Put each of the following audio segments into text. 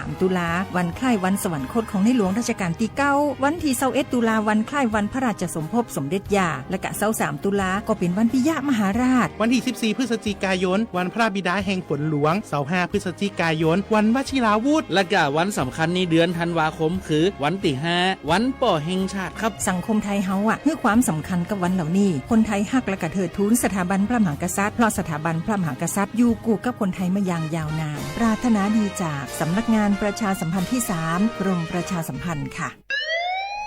3ตุลาวันคล้ายวันสวรรคตของในหลวงรัชกาลที่9วันที่21ตุลาวันคล้ายวันพระราชสมภพสมเด็จย่าและก็23ตุลาก็เป็นวันปิยมหาราชวันที่14พฤศจิกายนวันพระบิดาแห่งฝนหลวง25พฤศจิกายนวันวชิราวุธและก็วันสำคัญในเดือนธันวาคมคือวันที่5วันป่อแห่งชาติครับสังคมไทยเฮาให้ความสำคัญกับวันเหล่านี้คนไทยฮักและก็เทิดทูนสถาบันพระมหากษัตริย์เพราะสถาบันพระมหากษัตริย์อยู่คู่กับคนไทยมาอย่างยาวนานปรารถนาดีจากสำนักงานประชาสัมพันธ์ที่3กรมประชาสัมพันธ์ค่ะ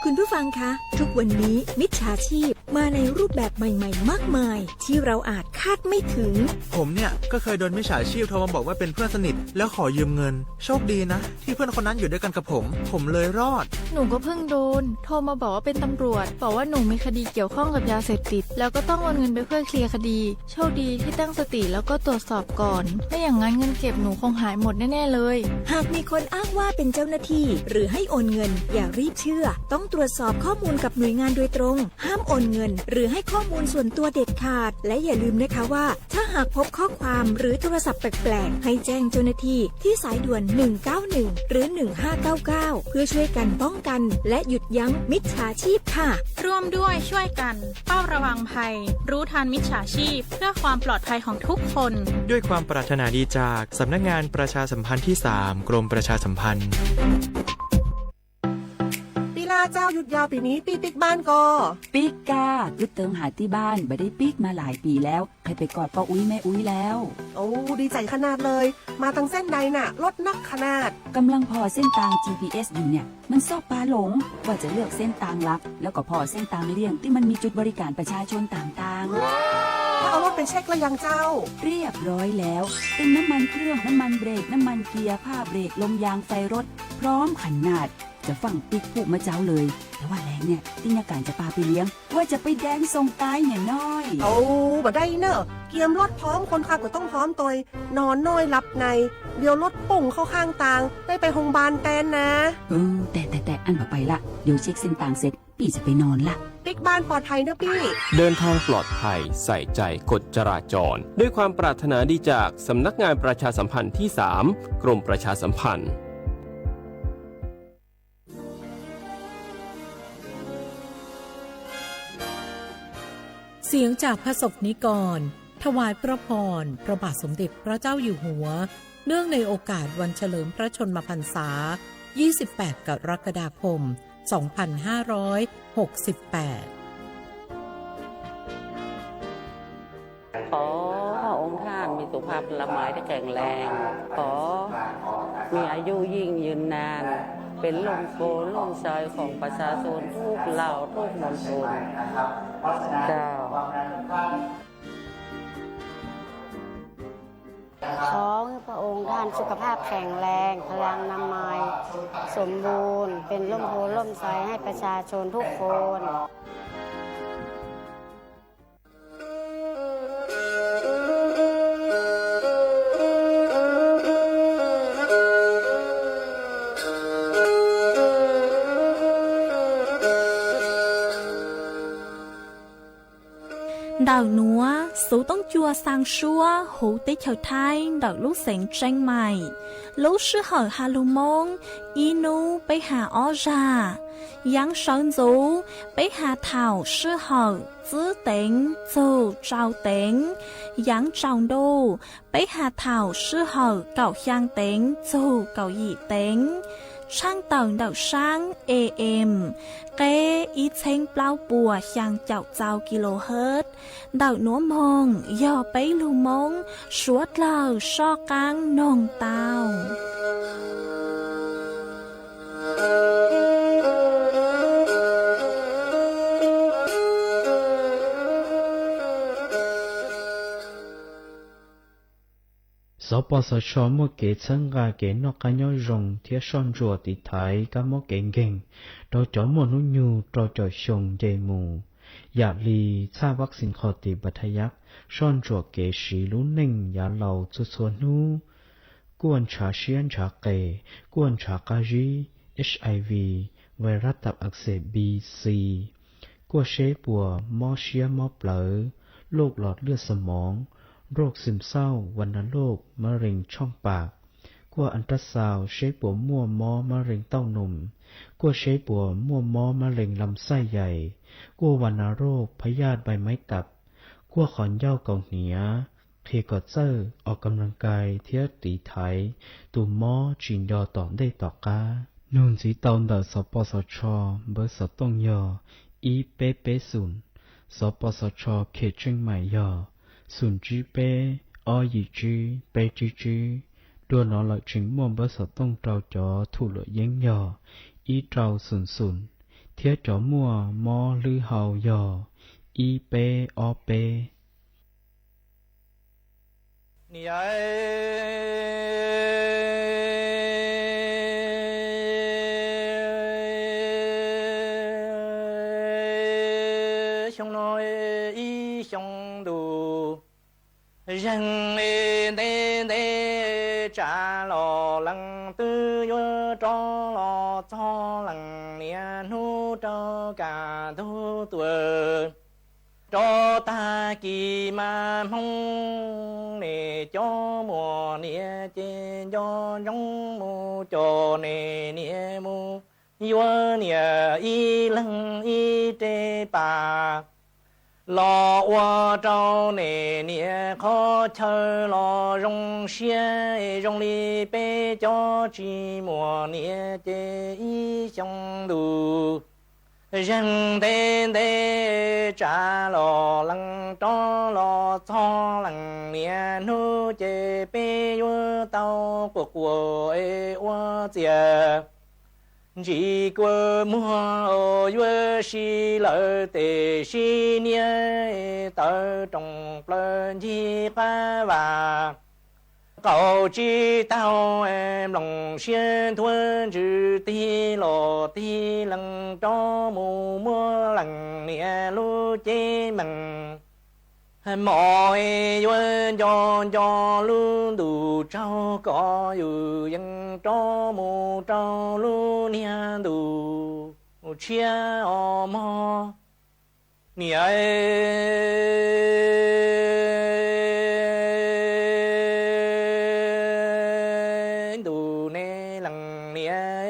คุณผู้ฟังคะทุกวันนี้มิจฉาชีพมาในรูปแบบใหม่ๆมากมายที่เราอาจคาดไม่ถึงผมเนี่ยก็เคยโดนมิจฉาชีพโทรมาบอกว่าเป็นเพื่อนสนิทแล้วขอยืมเงินโชคดีนะที่เพื่อนคนนั้นอยู่ด้วยกันกับผมเลยรอดหนูก็เพิ่งโดนโทรมาบอกว่าเป็นตำรวจบอกว่าหนูมีคดีเกี่ยวข้องกับยาเสพติดแล้วก็ต้องโอนเงินไปเพื่อเคลียร์คดีโชคดีที่ตั้งสติแล้วก็ตรวจสอบก่อนไม่อย่างนั้นเงินเก็บหนูคงหายหมดแน่ๆเลยหากมีคนอ้างว่าเป็นเจ้าหน้าที่หรือให้โอนเงินอย่ารีบเชื่อต้องตรวจสอบข้อมูลกับหน่วยงานโดยตรงห้ามโอนเงินหรือให้ข้อมูลส่วนตัวเด็ดขาดและอย่าลืมนะคะว่าถ้าหากพบข้อความหรือโทรศัพท์แปลกๆให้แจ้งเจ้าหน้าที่ที่สายด่วน191หรือ1599เพื่อช่วยกันป้องกันและหยุดยั้งมิจฉาชีพค่ะร่วมด้วยช่วยกันเฝ้าระวังภัยรู้ทันมิจฉาชีพเพื่อความปลอดภัยของทุกคนด้วยความปรารถนาดีจากสำนักงานประชาสัมพันธ์ที่3กรมประชาสัมพันธ์เจ้าหยุดยาวปีนี้ปีปิกบ้านก็ปิกกายุดเติมหาที่บ้านไม่ได้ปิกมาหลายปีแล้วเคยไปกอดป้าอุ้ยแม่อุ้ยแล้วโอ้ดีใจขนาดเลยมาทางเส้นใดน่ะรถนักขนาดกำลังพอเส้นทาง GPS อยู่เนี่ยมันซอกปลาหลงว่าจะเลือกเส้นทางลักแล้วก็พอเส้นทางเลี่ยงที่มันมีจุดบริการประชาชนต่างๆถ้าเอารถไปเช็คแล้วยังเจ้าเรียบร้อยแล้วเติมน้ำมันเครื่องน้ำมันเบรกน้ำมันเกียร์ผ้าเบรกลมยางไฟรถพร้อมขนาดจะฟังปิกผูกมาเจ้าเลยแต่ว่าแรงเนี่ยตินาการจะพาไปเลี้ยงว่าจะไปแดงทรงตายเนี่ยน้อยโอ้บ่ได้เนอะเกียมรถพร้อมคนขับก็ต้องพร้อมตัวนอนน้อยหลับในเดี๋ยวรถปุ่งเข้าข้างทางได้ไปโรงพยาบาลแตนนะแต่อันต่อไปละเดี๋ยวเช็คเส้นทางเสร็จพี่จะไปนอนละปิ๊กบ้านปลอดภัยนะพี่เดินทางปลอดภัยใส่ใจกฎจราจรด้วยความปรารถนาดีจากสำนักงานประชาสัมพันธ์ที่3กรมประชาสัมพันธ์เสียงจากพระสงฆ์นิกรถวายพระพรพระบาทสมเด็จพระเจ้าอยู่หัวเนื่องในโอกาสวันเฉลิมพระชนมพรรษา28 กรกฎาคม 2568ขอพระองค์ท่านมีสุขภาพละไม้ที่แข็งแรงขอมีอายุยิ่งยืนนานเป็นลมโพลมใจของประชาชนทุกเหล่าทุกมณฑลเจ้าขอให้พระองค์ท่านสุขภาพแข็งแรงพลังนามัยสมบูรณ์เป็นร่มโพล่มไทรให้ประชาชนทุกคนĐào núa, số tông chua sang xua, hữu tế chào thai, đào lúc sáng tranh mày. Lúc sư hở hà lù mông, inu bấy hà ó ra. Yang sơn dũ, bấy hà thảo sư hở, giữ tính, dù trao tính. Yang trao đô, bấy hà thảo sư hở, cậu khang tính, dù cậu dị tính. Sang tầng đậu sáng AM, kế ít thanh bao bùa sang chậu trao kHz, đậu núa mông, do bấy lưu mông, suốt lờ so căng nông tàu. Số bao giờ cho một cái chân gà cái nó cá nhau rồng thiết son rùa thì thấy cá một cái gành rồi cho một nụ nhu rồi cho sông dây mù giả lì xa vaccine khó thì bật hay yak son rùa cái sĩ lú ninh giả lầu cho xuân nu cuốn trả xiên trả kề cuốn trả cá ri HIV virus tập ạc sệ B C cuốn chế bùa mò xia mò lỡโรคหลอดเลือดสมองโรคซึมเศร้าวัณโรคมะเร็งช่องปาก กลัวอันตราซาวใช้ปัวมั่วมอมะเร็งเต้านมกลัวใช้ปัวมั่วมอมะเร็งลำไส้ใหญ่กลัววัณโรคพยาธิใบไม้ตับกลัวขอนเหย้ากองเหนียเคกอดเซอร์ออกกำลังกายเทียตีไทยตูมอจีนยอต่อได้ต่อกานูนสีตอนเดอสปสชเบอร์สต้องยออีเปเปศูนย์สปสชเขตเชียงใหม่ยอศูนย์จีเปอยีจีเปจีจีตัวน้อหลักชิงม่วงเบอร์สต้องเจ้าจอถูกเหลือยังยออีเจ้าศูนย์เทียจอมัวมอลือเฮายออีเปอเปนี่ไอช่องน้อยอีช่องดู人的的扎罗冷都有着罗早冷年路着干都多着大吉满红你叫么年见叫容木叫你年木有年一冷一这把老我找你年可吃老容些容里被叫寂寞年的一相度人的的扎罗冷着罗草冷年路这被有到过过的我家chỉ có mua vừa xí lỡ để xí nhé tớ trong plơn chi phá và cậu chỉ tao em lòng xuyên thuần chữ tí lò tí lần cho mù mưa lần nè lu chế mừng mọi duyên cho luôn đủ trâu có dù dân cho mù trâu luôn nha đủ chia o mò nè đủ nè lần nè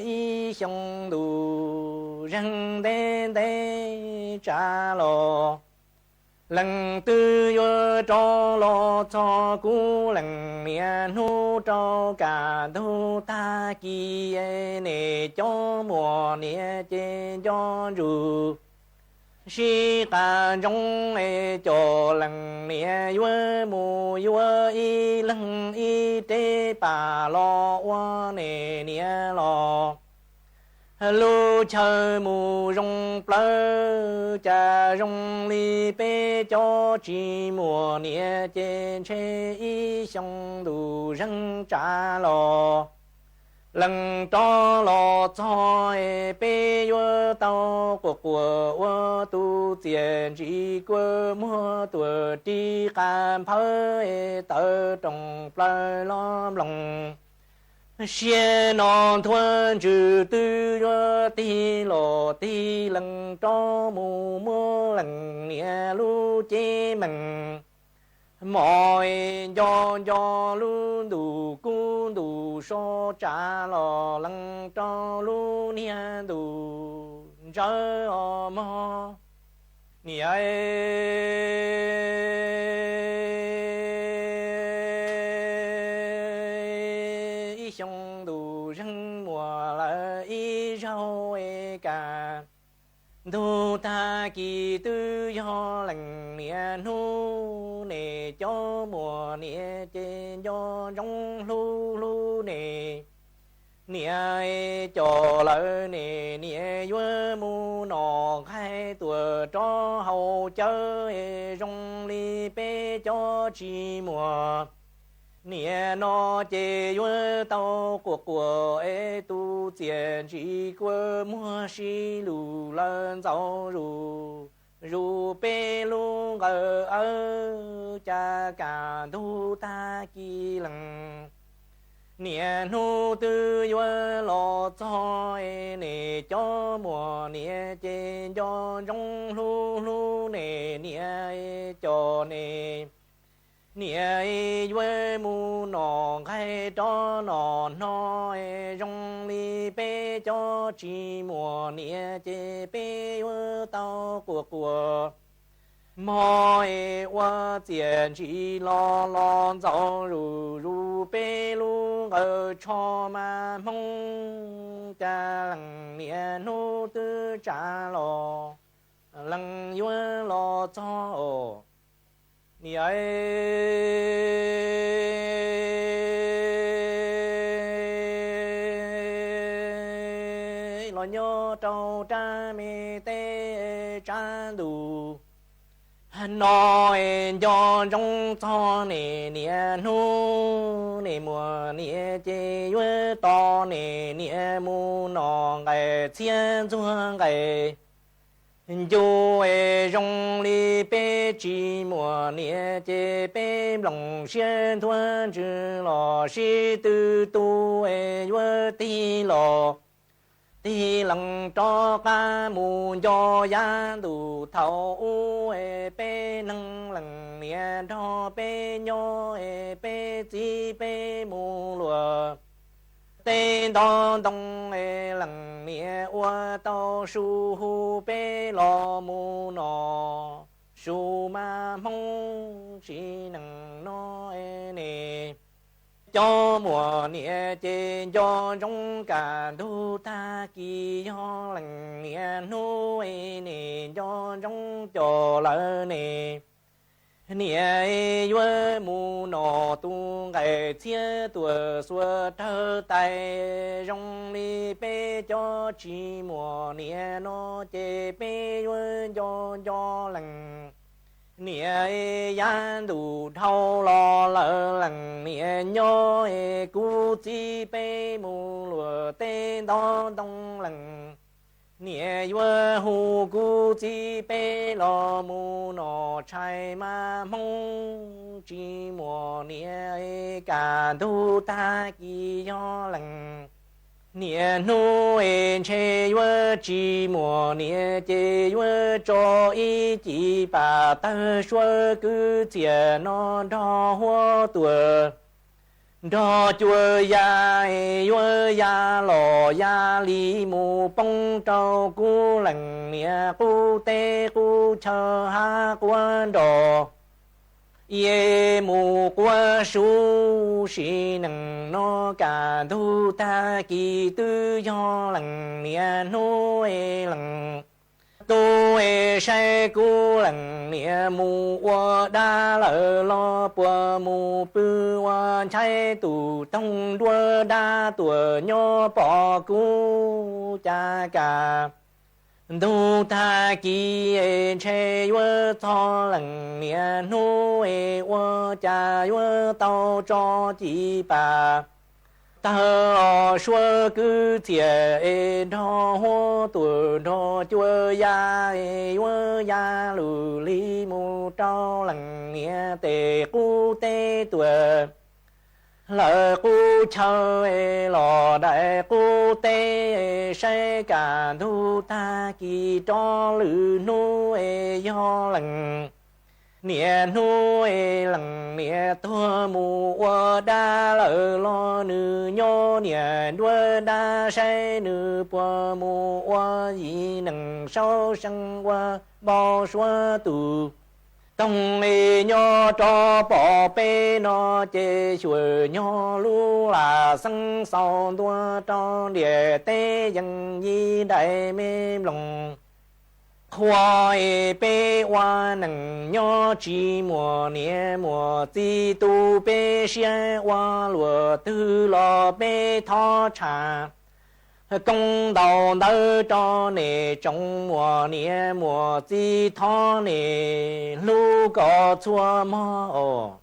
ý xong đủ răng đen đen trả lò lần tư vô cho lo cho cú lần mẹ nu cho cả thu ta kia nè cho mùa nè trên cho rù si ta trong nè cho lần nè vô mù vô y lần y tê bà lo qua nè nè lo lu chờ mù rong plơ cha rong li bê cho chỉ mùa nia trên chế y xong đủ răng trả lò lần cho lò cho bê vô tao của tu tiền chỉ của mua tuổi đi cam phơi tơ trong plơ lom lòng xuyên non thuần chữ tư cho tí lò tí lần cho mù mưa lần nhẹ lu chế mình mọi do luôn đủ cung đủ so trả lò lần cho lu nhẹ đủ rơi ở mò nhẹ xong đủ răng mùa lại ý rau cả thu ta kỳ tư do lành nè nu nè cho mùa nè trên do rong lu lu nè nè cho lại nè nè vô mu nọ hai tuổi cho hậu chơi rong li bê cho chi mùa nè nó chế vô tao của tu tiền chỉ của mua xí lù lên giàu rù bê lu ở cha cả tu ta kỳ lần nè nu tư vô lo cho nè cho mùa nè trên cho rong lu lu nè nè cho nè nghĩa với mu nọ hay cho nọ nói rong li bê cho chỉ mùa nghĩa chế bê tao của mọi hoa tiền chỉ lo dạo rù bê lu ở cho mà mong cha lăng nghĩa nô tư trả lo lăng yêu lo cho你哎，老鸟找站没得站路，nói cho trong cho nè nè nu nè mùa nè chế yuê to nè nè mu nọ ngày thiên chuông ngày dù ấy rong li bê chỉ mùa nè chế bê lòng xuyên thuần chữ lò xí tư tu ấy yuê tí lò tí lòng cho ca mù cho ya đủ thầu ấy bê nâng lần nè cho bê nhô ấy bê chỉ bê mù lùa tên đó đông ấy lần nè qua tao su hu bê lò mù nọ su ma mong chỉ nâng nó ấy nè cho mùa nè trên cho trong cả đô ta kỳ cho lành nè nuôi nè cho trong trò lỡ nè nè với mù nọ tu ngày chia tuổi xua thơ tay trong đi bê cho chỉ mùa nè nó chê bê với cho lành nè yan đủ thâu lo lỡ lằng nè nhó cú chi bê mù lùa tên đó đông lằng nè yua hu cú chi bê lo mù nọ trai ma mong chi mùa nè cả tu ta kỳ yo lằng nè nuôi chế yua chi mùa nè chế yua cho ý chỉ bà ta xua cứ chia nó đo hoa tuổi đo chua ya yua ya lò ya li mù bông trâu cu lằng nè cu tê cu chờ ha quan đò ye mù qua su si nằng nó cả thu ta kỳ tư do lằng nè nuôi lằng tu sai cu lằng nè mù qua đa lỡ lo bùa mù bư qua trái tù tông đua đa tuổi nhó bỏ cu cha cả tu ta kỳ chế yua cho lằng nè nuôi yua cha yua tao cho chỉ bà ta xua cứ chia đo hoa tuổi đo chua ya yua ya lù li mu trao lằng nè tề cu tê tuổi lỡ cu chơi lò đại cu tê say cả thu ta kỳ cho lử nuôi do lằng nè nuôi lằng nè thua mù qua đa lỡ lo nữ nhô nè đua đa say nữ qua mù qua gì nằng sau sang qua bao xóa tù tông mê nhó cho bỏ bê nó chê chùa nhó lu là sân sau đua cho địa tê dân nhi đại mê lòng khoai bê hoa nằng nhó chi mùa nè mùa ti tu bê xe hoa lùa tư lò bê thó trà công đầu đỡ cho nè trong mùa nè mùa chi thó nè lu có chua mò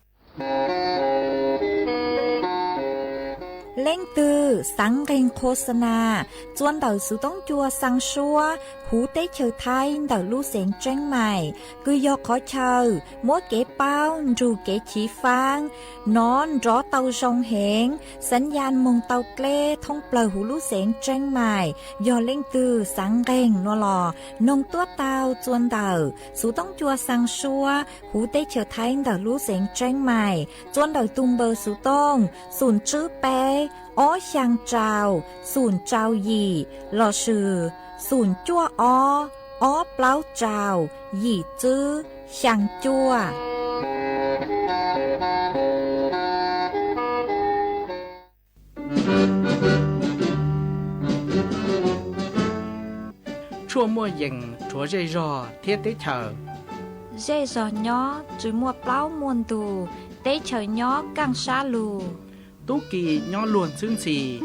เล่งตือสังเกงโฆษณาจวนเต่าสุต้องจัวสังชัว หูเต้เชอไทยเดาลู่เสียงแจ้งใหม่คือยอขอเชอมัวเก๋เป้ารูเก๋ฉีฟางนอนรอเตาชงเหงสัญญาณมงเตาเกล้ท่องเปล่าหูลู่เสียงแจ้งใหม่ยอเล่งตือสังเร่งนัวหลอนงตัวเตาจวนเดาสูต้องจัวสังชัวหูเต้เชอไทยเดาลู่เสียงแจ้งใหม่จวนเดาตุงเบอร์สูต้องศูนย์จื้อเปอ้อช่างเจ้าศูนย์เจ้าหยี่หล่อชื่อศูนย์จั่วอ้อเปล่าเจ้าหยี่จื้อช่างจั่วชั่วมั่วเย่งชัวใจรอเทียติเฉอ dễ dò nhó chỉ mua plau muôn tù tế chờ nhó càng xa lù tú kỳ nhó luồn xương xì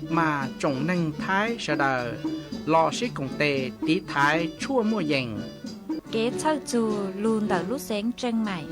mà trồng nâng thái sợ đờ lò xí cùng tề tí thái chua mua dành kế thao dù lùn đỡ lúc sáng chân mày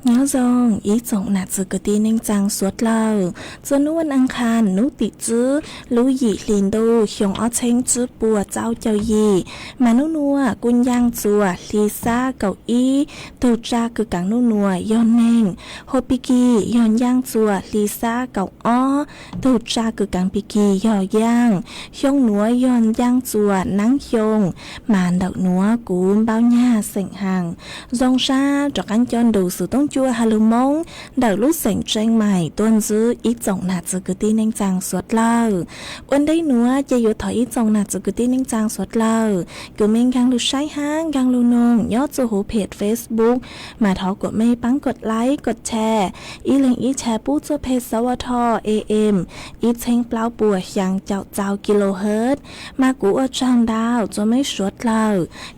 nhớ rằng ý trọng nạt sự cơ tin nên chàng suốt lâu cho nuôn ăn khan nú tị chứ lú dị liền đô hiong ở trên chứ bùa cháu cháu gì mà nú nua quân giang chùa lì xa cầu ý tổ ra cứ cảng nú nua yon neng hồ piki yon giang chùa lì xa cầu ó tổ ra cứ cảng piki yo giang hiong núa yon giang chùa nắng hiong màn đậu núa cúm bao nha sảnh hàng dòng xa cho cánh chân đủ sự tông chua hà lưu mông đảo lúc sảnh tranh mày tuân giữ ít trọng nạt sự cứ tin anh chàng suốt lâu ôn đấy núa chơi yếu thổi ít trọng nạt sự cứ tin anh chàng suốt lâu cứ mình gang lưu say hang gang lưu nông nhớ cho hữu page Facebook mà thọ của mê bắnกดไลค์กดแชร์อีเล็งอีแชร์ปู้เจ้าเพจสวท AM อีเชงเปล่าปัวยังเจ้ากิโลเฮิรตซ์มากูอจางดาวจะไม่สวดเรา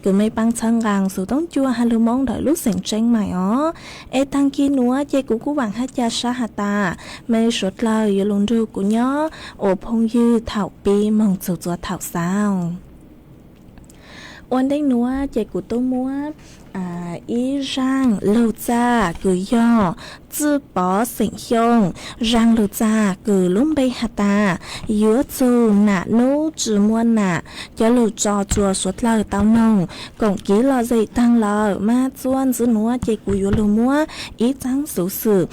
cứไม่ปังชังกังสู่ต้องจัวฮัลโลมองดอยลูกเสียงเจงใหม่อ๋อเอตังกีนัวเจกูหวังฮัจยาชาหตาไม่สวดเราอยู่ลงดูกูย่อโอพงยืดเถ่าปีมองจู่จัวเถ่าสาววันได้นัวเจกูตู้มัวý rang lâu cha cứ yo zư bỏ sỉnh hiong rang lâu cha cứ lúng bay hạt ta yếu chu nạ nú chữ mua nạ cho lâu cho chùa suốt lời tao nông cổng ký lo dậy tăng lờ ma chuan giữ núa chạy cú yếu lâu mua ý trắng số sự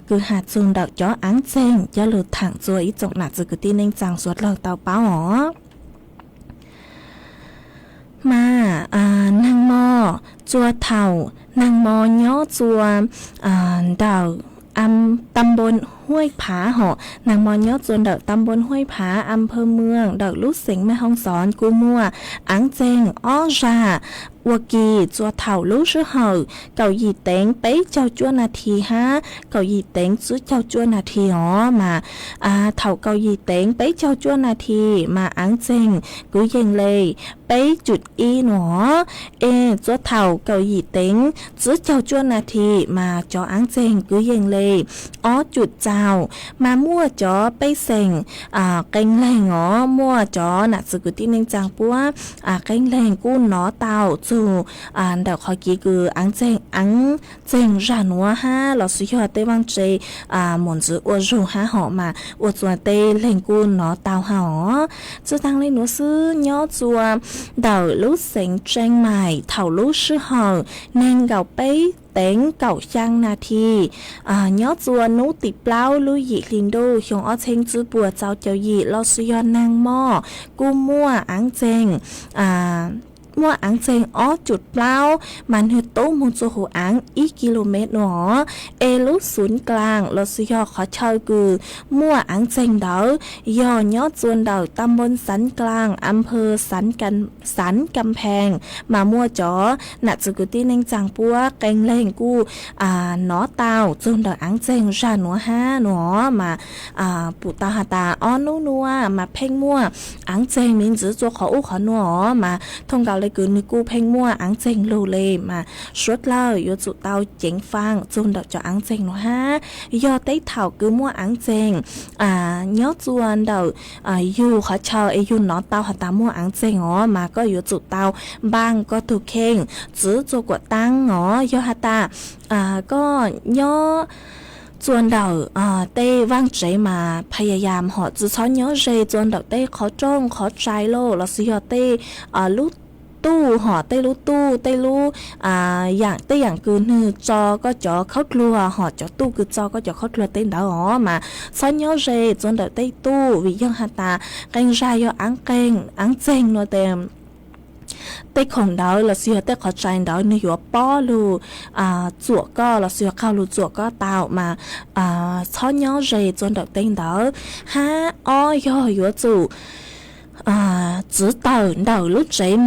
cứ hạt chun đậu cho áng chênh cho lâu thẳng chùa ý trọng nạ chữ cứ tin anh chàng suốt lời tao báo hó mà năng mò chùa thầu năng mò nhó chùa đàoตำบลห้วยผาหอนางมอนยอดจนเดาตำบลห้วยผาอำเภอเมืองเดาลูกเสิงแม่ห้องสอนกูมัวอังเจงอ้อรา วกีจัวเถ่าลูกชื่อเหอเก่าหยีเต็งไปเจ้าจัวนาทีฮะเก่าหยีเต็งซื้อเจ้าจัวนาทีอ๋อมาเถ่าเก่าหยีเต็งไปเจ้าจัวนาทีมาอังเจงกูยังเลยไปจุดอีหนอจัวเถ่าเก่าหยีเต็งซื้อเจ้าจัวนาทีมาจออังเจงกูยังเลยอ๋อจุดเจ้ามามั่วจอไปเซ็งเก่งแรงอ๋อมั่วจอน่ะสกุตินึงจังปัวเก่งแรงกู้หนอเต่าจู่เดี๋ยวขอกี้คืออังเจงรานัวฮะเราสุยอดได้วางใจหมุนจื้ออวจูฮะหอมาอวจวนเต้เล่งกู้หนอเต่าหอจะตั้งเลยหนูซื้อย่อจัวเดี๋ยวลูกเสียงเจงใหม่เถ่าลูกชื่อหอแนงเก่าไปเต็งเก่าช่างนาทีย่อจัวนุติเปล่าลุยหยีลินโดชงอ้อเชงจื้อปัวเจ้าเจ้าหยีเราสุยอดนางหม้อกู้มั่วอังเจงมั่วอังเจงอ้อจุดเปล่ามันหืดโต้มุนโซโหอังอีกิโลเมตรหนอลุศูนย์กลางเราสุยอขอเช่าคือมั่วอังเจงเดอย่อย่อจวนเดาตำบลสันกลางอำเภอสันกำแพงมามั่วจอหนักจุกุตีเนงจังปัวเก่งเล่งกู้หนอเตาจนเดาอังเจงจาหนัวห้าหนอมาปูตาหาตาอ้อนัวมาเพ่งมั่วอังเจงมินจื้อจัวขออู้ขอหนอมาทงเกาเลยคือนึกกูเพ่งมั่วอังเจงโลเลมาชดเล่าอยู่จุดเตาเจ๋งฟังจนเดาจะอังเจงหนอห้ายอได้เถ่าคือมั่วอังเจงย่อจวนเดาอยู่ขอเช่าอยู่หนอเตาหาตามั่วอังเจงอ๋อมาก็อยู่จุดเตาบ้างก็ถูกเข่งจื้อจัวกว่าตั้งอ๋อย่อหาตาก็ย่อจวนเดาเต้ว่างใจมาพยายามหอจื้อช้อนย่อเจจวนเดาเต้ขอจ้องขอใจโลแล้วสิยอเต้ลุตู้หอเต้รู้ตู้เต้รู้อย่างเต้อย่างคือนือจอก็จอเข้ากลัวหอจอตู้คือจอก็จอเข้ากลัวเต้นดาวอ๋อมาซ้อนย่อเจจนเดาเต้ตู้วิยังหาตาเก่งใจย่ออังเก่งอังเจงโนเต็มเต้ของดาวเราเสียเต้ขอใจดาวในหัวป้อลูจั่วก็เราเสียเข้าลูจั่วก็เตามาซ้อนย่อเจจนเดาเต้ดาวฮะอ้อย่อหัวจู่จื้อเต่าเดาลูเจม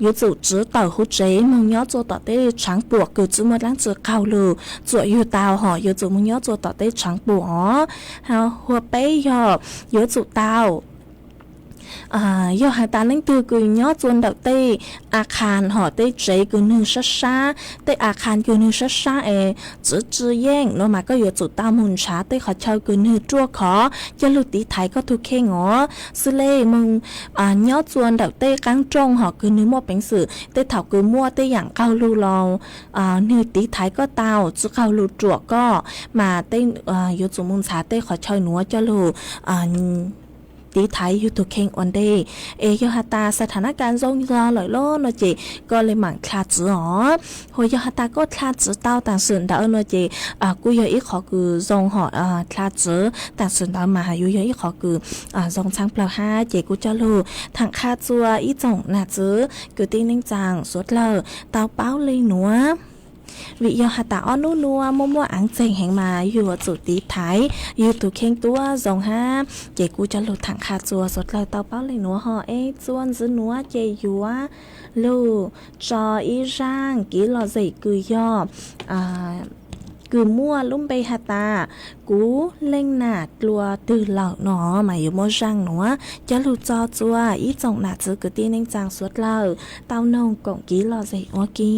有组织导护者梦要做到的长播，狗子么让做考虑做有道哈，有组梦要做到的长播哦，好或背要有组到。ย่อหาตาเล่งตือกุยย่อจวนเดาเต้อาคารหอเต้เจกุนึงช้าเต้อาคารกุนึงช้าจื้อแย่งโนมาก็อยู่จุดตามุนช้าเต้ขอเช่ากุนึงจั่วขอจะลุตีไทยก็ทุกเข่งอ๋อสุเล่มึงย่อจวนเดาเต้กังจงหอกุนึงมั่วเป็นสื่อเต้เถากุมั่วเต้อย่างเกาลูลองนือตีไทยก็เตาจุเกาลูจั่วก็มาเต้อยู่จุมุนช้าเต้ขอเช่าหนัวจะลูตีไทยอยู่ทุกเข่งวันเดย์ยฮาตาสถานการณ์ทรงรอหลอยโลนจีก็เลยหมั่งคลาดจื้ออ๋อโหยฮาตาก็คลาดจื้อเต้าต่างส่วนดาวนจีกูยอีขอคือทรงหอคลาดจื้อต่างส่วนดาวมาอยู่ยอีขอคือทรงช้างเปล่าห้าจีกูจะรู้ทางคาจัวอีจงหน้าจื้อกูติ้งนิ่งจังสวดเลอเต้าเป้าเลยหนัววิยหาตาอ้อนัวมั่วอังเจงแห่งมาอยู่จุดตีไทยอยู่ตุเข่งตัวทรงห้าเจกูจะหลุดถังคาจัวสดเลยเตาเป้าเลยหนัวหอจวนซื้อหนัวเจยัวลูจออีร่างกีหล่อใส่กุยย่อกูมั่วลุ่มไปหาตากูเล่งหนาดกลัวตื่นเหล่าหนอหมายอยู่มั่วช่างหนัวจะหลุดจอจัวอีจงหนาจื้อกูตีเน่งจางสวดเล่าเต้านงกงกีหล่อใส่อวกี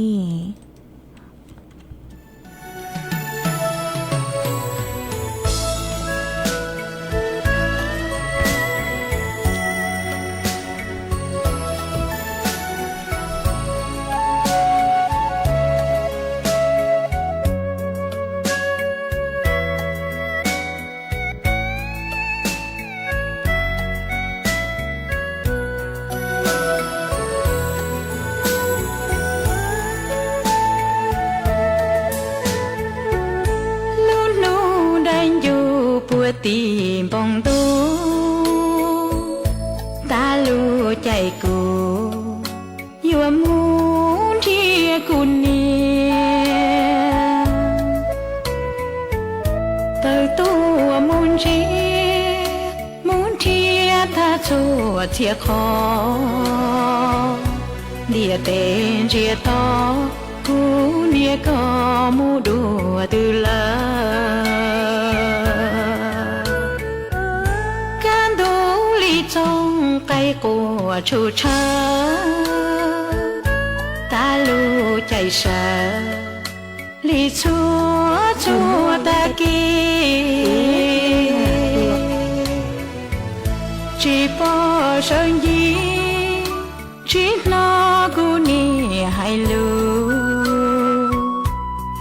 ตีบองตูตาลูใจกูอยู่มูที่กูเนี่ยเติร์ตัวมูนที่ถ้าชัวเทียคอ địa tên chia to cú nia có mu đùa từ lơ can đủ lý trong cây của chủ cha ta lu chạy sợ lý chúa ta kia chỉ bỏ sơn gì chỉ lo cô ni hay lu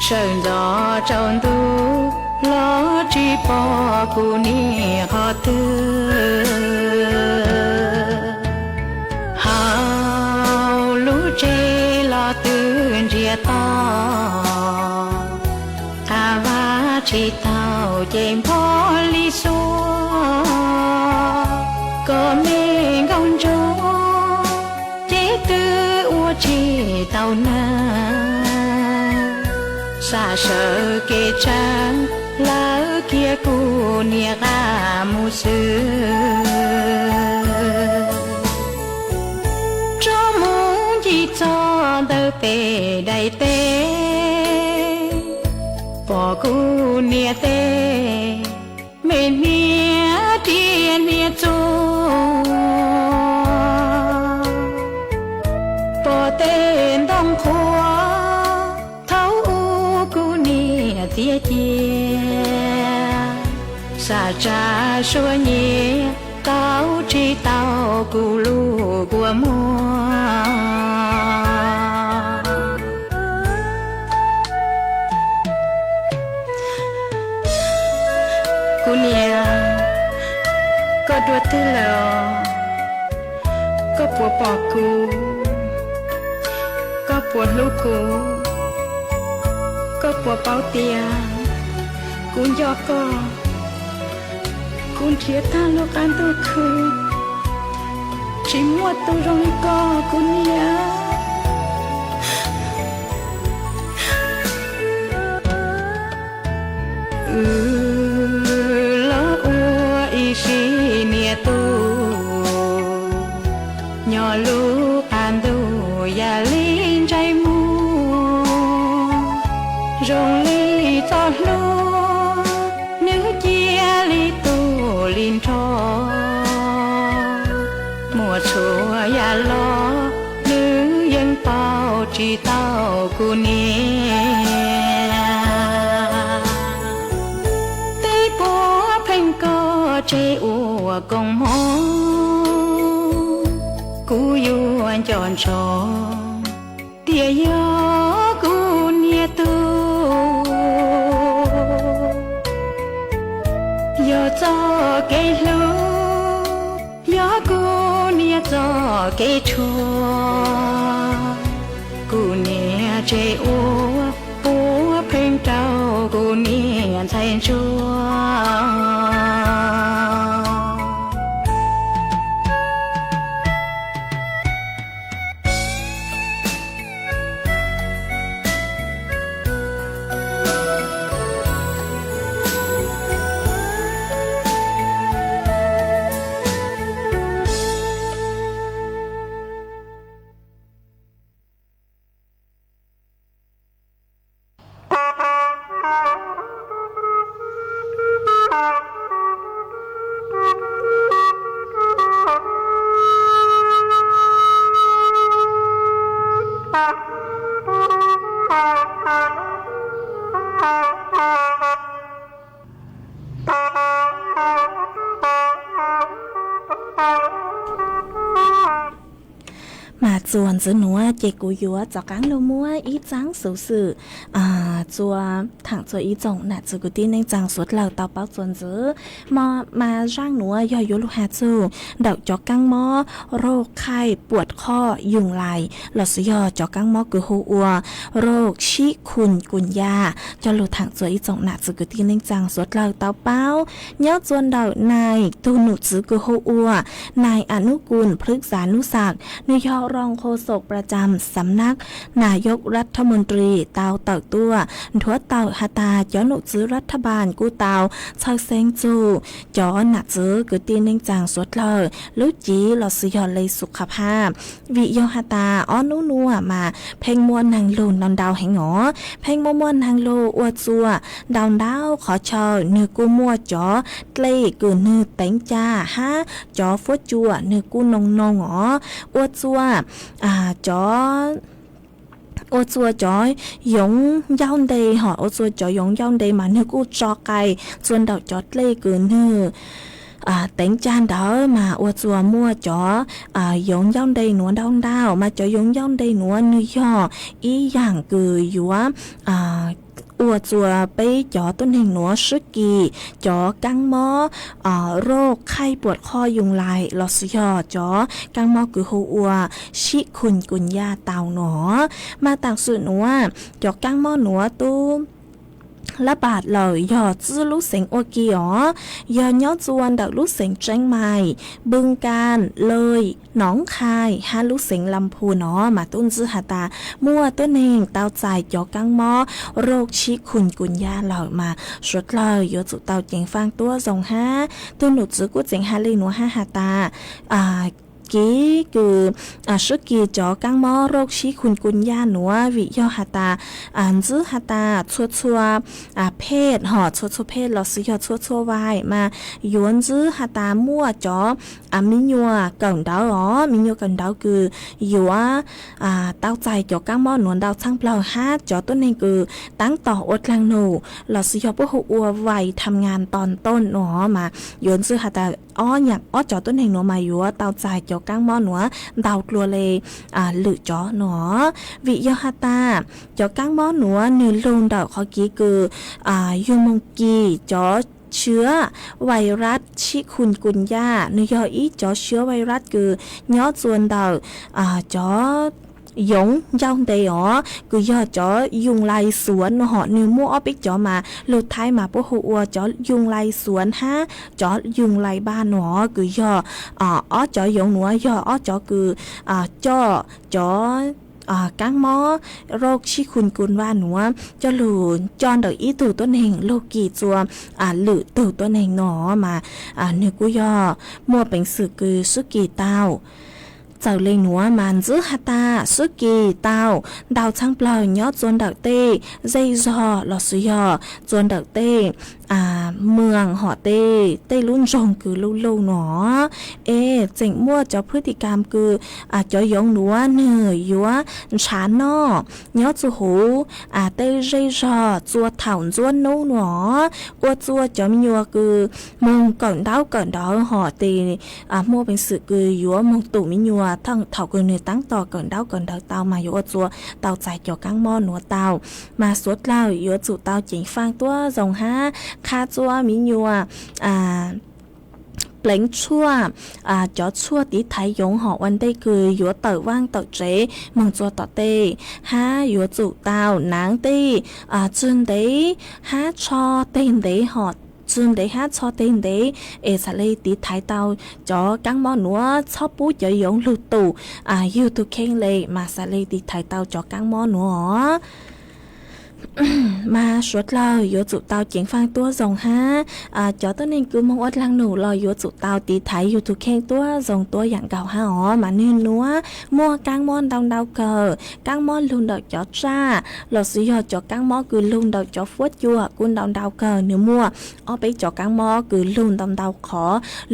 sơn gió trong tu lo chỉ bỏ cô ni họ tư hào lũ chê lo tương ria to à va chỉ tao chém phó lý xua có mình không cho chế tư ua chỉ tao na xa sợ kê trang lỡ kia cu nia ga mu sư cho muốn gì cho tơ về đầy tê bỏ cu nia tê mình nia thiên nia chung bỏ tên đông khua thấu cu nia tia chia xa cha xua nhẹ tao chỉ tao cu lu của mua cu nia có đua tư lờ có bùa bỏ cu có bùa lũ cu có bùa bao tia cũng do con chia ta lúc ăn tôi khơi chỉ mua tôi rong co con nia lo ua y si nia tu nhỏ lu ăn tu ya linh trái mu rong li cho lu nữ chia li tu linh cho mùa chùa ya lo nữ dân bao chỉ tao cu nia tây bố phanh co chê ua công mô cú yu anh chọn cho tia gió cu nia tu gió cho cây lu gió cu nia cho cây chua cu nia chê ua bố phanh trao cu nia thành chuaส่วนหนัวเจกูยัวจากการลมัวอีจังสื่อจัวถังจัวอีจงน่ะจักูตีในจังสวดเหล่าเตาเป้าส่วนมาร่างหนัวย่อยยุลุหาจูดอกจอกกังมอโรคไข้ปวดข้อยุงไหลหลอดสยอจอกกังมอคือหูอัวโรคชิคุนกุนยาจอลุถังจัวอีจงน่ะจักูตีในจังสวดเหล่าเตาเป้าเนื้อจวนดอกนายตูหนุจือคือหูอัวนายอนุกูลพฤกษานุศักดิ์นายยอรอง โฆษกประจำสำนักนายกรัฐมนตรีเตาเต่าตัวทัวเต่าฮาตาจ้อหนุจื้อรัฐบาลกู้เตาเชิงเซงจูจ้อหนักจื้อกือตีนิงจางสวดเลยลุจีหลอดสิยอเลยสุขภาพวิโยฮาตาอ้อนูนัวมาเพลงมวนนางลูนดาวแห่งหอเพลงมวนนางลูอวดซัวดาวขอเชอเนื้อกูมัวจ้อเล่กือเนื้อเต็งจ้าฮะจ้อฟัวจัวเนื้อกูนงหออวดซัวจ้อô chua chói giống dòng đây họ ô chua chói giống dòng đây mà nếu cô cho cay chuồn đầu chót lê cứ nư tính chan đó mà ô chua mua chó giống dòng đây nữa đau mà chó giống dòng đây nữa như do ý dạng cứ dúaอัวจัวไปจอต้นแห่งหนัวซึกีจอกังมอโรคไข้ปวดคอยุงลายลอสยอจอกังมอคือโฮอัวชิคุนกุญญาเต่าหนอมาต่างสื่อหนัวจอกังมอหนัวตู้ละบาดเลยยอจื้อลูกเสียงโอกีอ๋อยอย้อจวนดักลูกเสียงเชียงใหม่บึงกาฬเลยหนองคายฮาลูกเสียงลำพูนอ๋อมาตุ้นจื้อหาตามั่วต้นเองเตาใจจอกังมอโรคชิคุนกุญญาเหล่ามาสดเลยยอจุเตาเจียงฟังตัวทรงห้าตัวหนูจื้อกูเจียงฮาลีหนูห้าหาตากี้คือซึกีจอกังมอโรคชีคุนกุญญาหนัววิยอหาตาจื้อหาตาชัวเพศห่อชัวเพศเราซื้อชัววายมาหยวนจื้อหาตามั่วจอมิญัวก่อนดาวอ๋อมิญัวก่อนดาวคือหยัวเต้าใจจอกังมอหนวนดาวช่างเปล่าฮาจอต้นนี้คือตั้งต่ออดลังหนูเราซื้อพวกหัววัยทำงานตอนต้นหนอมาหยวนจื้อหาตาอยากจอต้นแห่งหนูมาอยู่ว่าเตาใจจอกังมอหนัวดาวกลัวเลยหรือจอหนอวิยาฮาตาจอกังมอหนัวเนื้อลงดาวเขากี้คือยูมงกีจอเชื้อไวรัสชิคุนกุญญาเนื้อยออีจอเชื้อไวรัสคือย้อจวนดาวจอgiống dòng đây ó cứ do chó dùng lai xuống họ nếu mua ở biết chó mà lột thái mà bố hộ chó dùng lai xuống ha chó dùng lai ba nó cứ do ở chó giống nữa do ở chó cứ cho chó các móโรคชิคุนกุนว่าหนัวจะหลุนจอนเดออีตู่ต้นแห่งโลกีจัวหรือตู่ต้นแห่งหนอมาเนื้อกูยอมัวเป็นสื่อคือสุกีเต้าเจ้าเลยหนัวมันจื้อฮาตาสุกีเต้าดาวช่างเปล่าย้อจวนดักเต้ใจจอหลอสุยอจวนดักเต้เมืองหอเต้รุ่นจงคือลูหนอเจ๋งมั่วเจ้าพฤติกรรมคือจอยงหนัวเหนื่อยยัวชานอย้อจูหูเต้ใจจอจัวเถ่าจวนนู้หนออวดจัวจอมยัวคือมงก่อนดาวหอเต้มั่วเป็นสื่อคือยัวมงตู่มิยัวทั้งเถ่าคือเนื้อตั้งต่อก่อนดาวเตามายัวจัวเตาใจเกี่ยวกังหม้อหนัวเตามาสวดเล่ายัวจูเตาจิงฟังตัวทรงห้าคาจัวมิญัวเปล่งชั่วจอชั่วตีไทยยงหอวันได้คือหยัวเต่อว่างเต่อเจมงจัวต่อเต้ห้าหยัวจูเตานางเต้จุนเต้ห้าชอเต้นเต้หอดจุนเต้ห้าชอเต้นเต้สะเลยตีไทยเตาจอกังมอหนัวชอบปู้จะยงลุตู่ยูทูเข่งเลยมาสะเลยตีไทยเตาจอกังมอหนัวมาสวดเราอยู่จุดเตาเจียงฟังตัวทรงห้าจอตัวนี้คือมองวัดลังหนูรออยู่จุดเตาตีไทยอยู่ทุกแข่งตัวทรงตัวอย่างเก่าห้ามาเนื้อนัวมัวกางมอนดาวเกอกางมอนลุงดอกจอจ้าหลอดสีหอดจอกางมอคือลุงดอกจอฟวดยัวกุนดาวเกอเนื้อมัวเอาไปจอกางมอคือลุงดาวขอ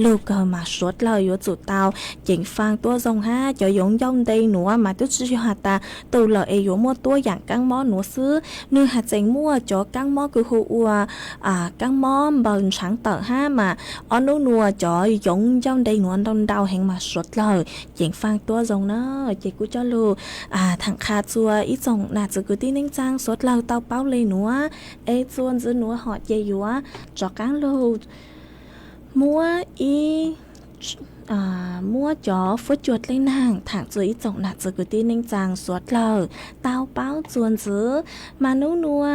ลูกเกอมาสวดเราอยู่จุดเตาเจียงฟังตัวทรงห้าจอยงย่องได้หนูมาตุ้ชิหัตตาตัวเราเออยู่มัวตัวอย่างกางมอหนูซื้อเนื้อหาเจงมั่วจอกังมอคือหัวกังมอมบังช้างเต่อห้ามาอ้อนนัวจอยงย่องได้หนวดดาวแห่งมาสดเลยเจียงฟังตัวทรงเนอะเจกูจะรู้ทางคาจัวอีจงน่าจะกูที่นิ่งจังสดเราเตาเป้าเลยหนัวจวนจื้อหนัวหอดเยยัวจอกังลูมัวอี mua chó phút chuột lên nàng thẳng dưới trọng nạt dưới cứ tin ninh chàng suốt lờ tao báo chuồn dứ mà nấu nua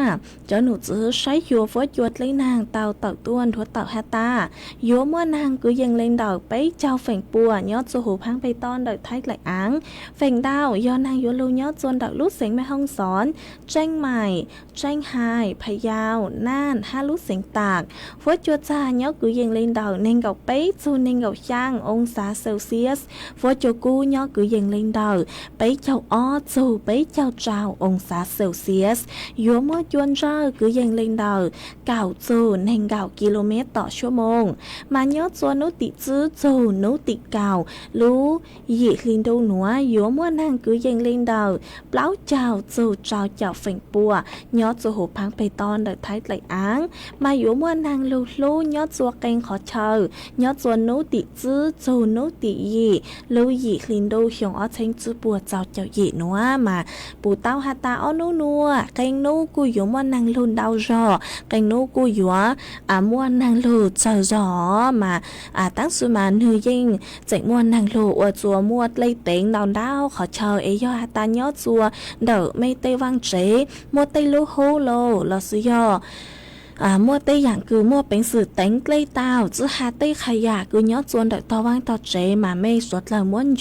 cho nụ dứ xoáy chùa phút chuột lên nàng tao tàu tuôn thuốc tàu ha ta yếu mua nàng cứ dừng lên đầu bấy trao phèn bùa nhót cho hụp hang bê ton đợi thái lại áng phèn đao do nàng yếu lưu nhót chuồn đợi lút xính mê hông xón tranh mày tranh hài phai yào nan ha lút xính tạc phút chuột cha nhót cứ dừng lên đầu nên gọc bấy chu nên gọc trang ông xá Celsius phút chuột cu nhót cứ dừng lên đầu bấy chào o chu bấy chào trào ông xá Celsius yếu mua chuồn ra cứ dừng lên đầu cào chu nên gạo kmต่อชั่วโมงmà nhớ cho nấu tị chữ chu nấu tị cào lú dị linh đâu nữa yếu mua nàng cứ dành lên đầu báo chào chu chào chào phèn bùa nhớ cho hộp phang bê ton đợi thái lại áng mà yếu mua nàng lú lú nhớ cho kênh khó chờ nhớ cho nấu tị chữ chu nấu tị dị lú dị linh đâu hiong ở trên chữ bùa chào chào dị nữa mà bù tao hà ta ở nấu nua kênh nấu cu yếu mua nàng luôn đau rò kênh nấu cu yếu mua nàng lù chờ gió mà tăng sự mà nữ dinh chạy mua nàng lù ở chùa mua lấy tiền đào đau khó chờ ấy do ta nhớ chùa đỡ mây tây vang chế mua tây lú hô lô là sự do mua tây dạng cứ mua bánh sử tính lấy tao chứ hà tây khai cứ nhớ chuồn đợi to vang to chế mà mê suốt là muốn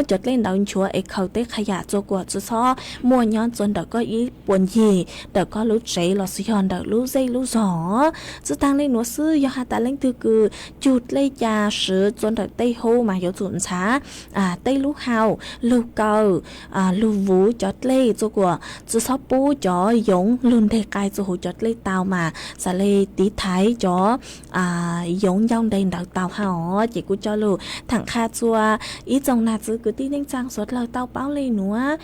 chốt lên đầu chúa ấy khẩu tây khai cho của chứ so mua nhớ chuồn đợi có ý buồn gì đợi có lú chế là sự hòn đợi lú dây lú gió chứ tăng lên nó sư do hà ta lên từ cứ chụt lấy trà sử chuồn đợi tây hô mà hiểu chuẩn xá tây lú hào lú cầu lú vú chốt lấy cho của chứ so bú cho giống luôn thể cài cho hồ chốt lấy tao mà sẽ lấy tí thái cho giống dòng đèn đào tàu hào chỉ cứ cho lù thẳng kha chua ý dòng nạt giữ cứ tí ninh trang suốt lời tao báo lên nữa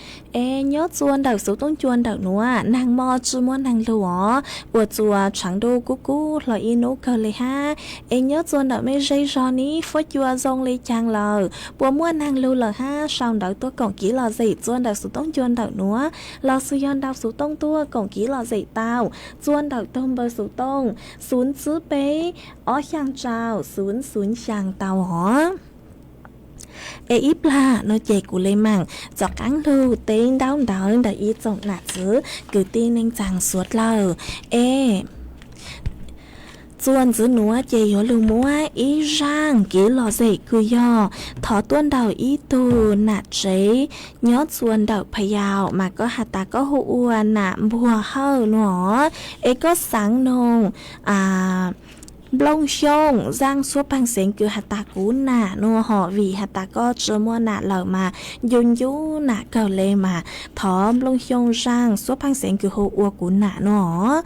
nhớ chuồn đào số tông chuồn đào nữa nàng mò chú muốn nàng lúa của chùa trắng đô cú lời y nấu cờ lê ha nhớ chuồn đào mấy dây giò ní phốt chùa dòng lê trang lờ của mua nàng lưu lờ ha sau đào tôi còn kỹ lờ dậy chuồn đào số tông chuồn đào nữa lờ sư yon đào số tông tua còn kỹ lờ dậy tao chuồn đào tông bơ số tông xuống chữ bế ở sang trào xuống sang tàu hó ít là nó chạy của lê mảng cho cắn lưu tên đau đớn để ý trọng nạt chứ cứ tin anh chàng suốt lờ chuồn giữ núa chạy yếu lưu múa ý rang kỹ lò dậy cứ do thỏ tuôn đầu ý tù nạt chế nhớ chuồn đầu phai yào mà có hạt ta có hụ ua nạ bùa hơ nó có sáng nông Blong Xiong giang suốt bằng xén cứ hạt ta cú nạ nua họ vì hạt ta có chưa mua nạ lờ mà dùn dú nạ cờ lê mà thỏ Blong Xiong giang suốt bằng xén cứ hồ ua cú nạ nua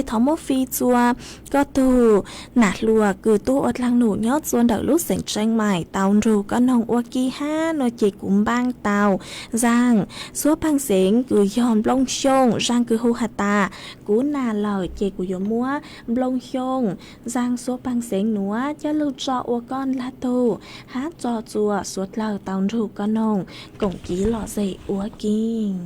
thỏ mô phi chua có tù nạ lùa cứ tu ở lăng nụ nhót xuân đợi lúc xén tranh mải tàu rù có nông ua kỳ ha nó chỉ cũng bang tàu giang suốt bằng xén cứ giòn Blong Xiong giang cứ hồ hạt ta cú nạ lờ chỉ của gió múa Blong Xiong giang số bằng xén núa cho lưu trọ của con là tù hát trò chùa suốt lờ tàu rù con nông cổng ký lọ dậy úa kinh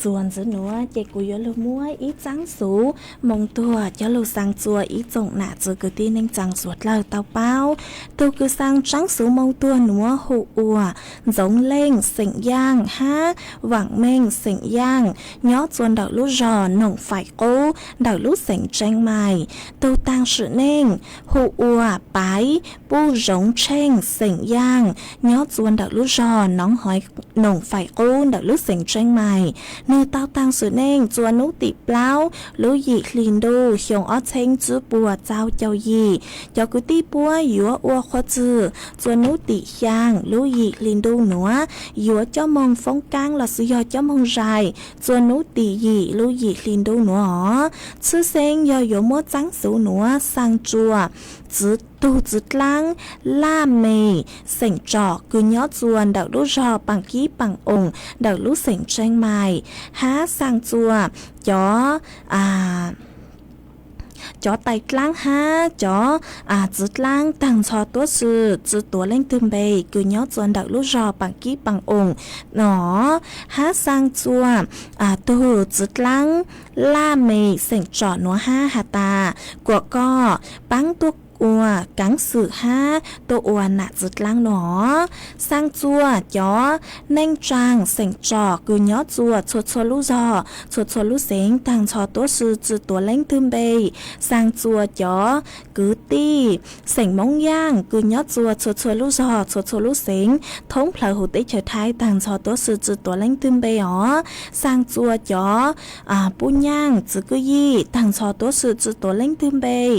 จวนจะหนัวเจกุยลูมัวอีจังสูมงตัวจะลูสังจัวอีจงหนาจะกุตีนึงจังสวดเล่าเต้าเป้าตัวคือสังจังสูมงตัวหนัวหูอัวจงเล่งสิงย่างฮะหวังเม่งสิงย่างย้อจวนดอกลูกจอหน่งไฟโก้ดอกลูกสิงแจงใหม่ตัวตังสือเน่งหูอัวไปปูหยงเช่งสิงย่างย้อจวนดอกลูกจอน้องหอยหน่งไฟโก้ดอกลูกสิงแจงใหม่เนื้อเต้าตังสือเน่งจวนนุติเปล่าลูหยีคลีนดูเขียงอ้อเช่งจื้อปัวเจ้าเจ้ายียอกุตีปัวหยัวอัวควจื้อจวนนุติยางลูหยีคลีนดูหนัวหยัวเจ้ามองฟงกังหลักสุยอเจ้ามองใจจวนนุติยีลูหยีคลีนดูหนัวชื่อเซงยอหยัวมัวจังสูหนัวสังจัวจื้อตูจืดลังล่าเมเสียงจอกคือย้อจวนดอกลูกจอปังกี้ปังองดอกลูกเสียงเชียงใหม่หาสังจัวย้อจอไต่กลางฮะจอจืดล่างตั้งชอตัวสื่อจืดตัวเล่งตึมเบยคือย้อจวนดักลูกจอปังกี้ปังองหนอฮะสังจัวตัวจืดล่างล่าเมเสียงจอหนัวห้าหาตากวก็ปังตัวอัวกังสือห้าตัวอัวหนักจุดล่างหนอสร้างจัวย้อเน่งจางเสียงจอกกุญย้อจัวชดชดลูกจอชดชดลูกเสียงต่างชอตัวสื่อจุดตัวเล่งตึมเบยสร้างจัวย้อกือตีเสียงมงย่างกุญย้อจัวชดชดลูกจอชดชดลูกเสียงท้องเผลอหูติเฉยท้ายต่างชอตัวสื่อจุดตัวเล่งตึมเบยอ๋อสร้างจัวย้อปุ้นย่างจืกุยี่ต่างชอตัวสื่อจุดตัวเล่งตึมเบย